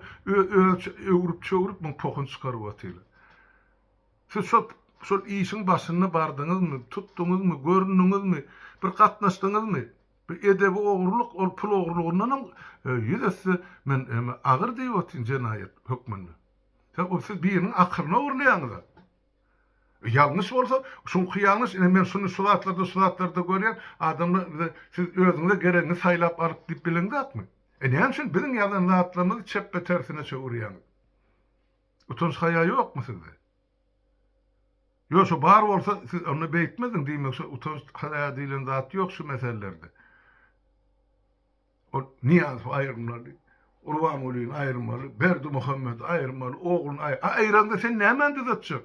öwrüp çöwrüp muň pokun çykaryp oturýarlar. Siz şol işin başyna bardyňyzmy, tutduňyzmy, göründiňizmi, bir gatnaşdyňyzmy? Bir edebi ogurluk, ol pul ogurlugundan ýüzesi men agyr diýip otyn jenaýat hökmünde. Siz biriniň akyryna ogurlaýaňyz. Ýalňyş bolsa, şoň ýalňyş, men şunu sulatlarda görýän adamlar siz özüňize gereňi saýlap alyp diýip bileňizmi? Näme üçin biziň ýazan zatlarymyzy çeppe tersine çöwürýäňiz? Utunç haýa ýokmy sizde? Ýoksa bar bolsa siz onu beýtmediň diýmek, utunç haýa diýilen zat ýok şu meselelerde. O Niyaz aýrymlaly, Urban Ulyň aýrymlaly, Berdi Muhammed aýrymlaly, oğlun aýranda sen näme zatçyk?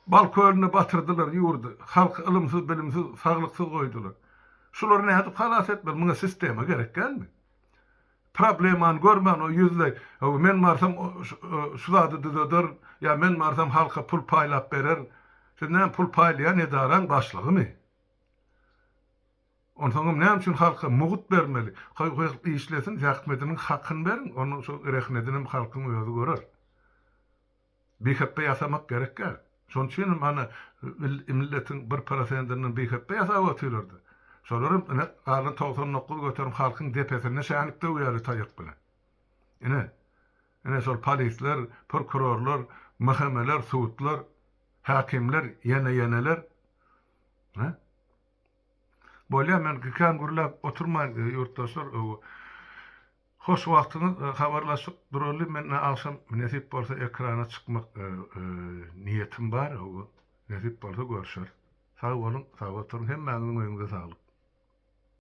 Balkörüne batırdılar, ýurdy. Halk ilymsiz, bilimsiz, saglyksiz goýdular. Şular näde halas etmeli, muňa sistema gerek gelmi? Probleman görmän o ýüzle, men marsam şu zady düzedir, ya men marsam halka pul paýlap berer. Siz näme pul paýlayan edaran başlygymy? Onsoňam näme üçin halka mugut bermeli? Goýgoýy işlesin, zähmetiniň hakyny berin, onu şu rehmetinim halkyň öýüdi görer. Biheppe ýasamak gerek gel. Şoň üçin mana milletiň 1%-inden biheppe ýasap otyrlardy. Şolarym galan 99 göterim halkyň depesine şäherlikde uýary taýyk bilen. Ene şol polisler, prokurorlar, mahkemeler, suwtlar, hakimler, ýene-ýeneler. Bolýa men gykan gurlap oturmaýan ýurtdaşlar, hoş wagtyňyz habarlaşyp dururly, men akşam nesip bolsa ekrana çykmak niýetim bar, nesip bolsa görüşür. Sag bolun, sag oturun, hemmäňiň öýüňize saglyk.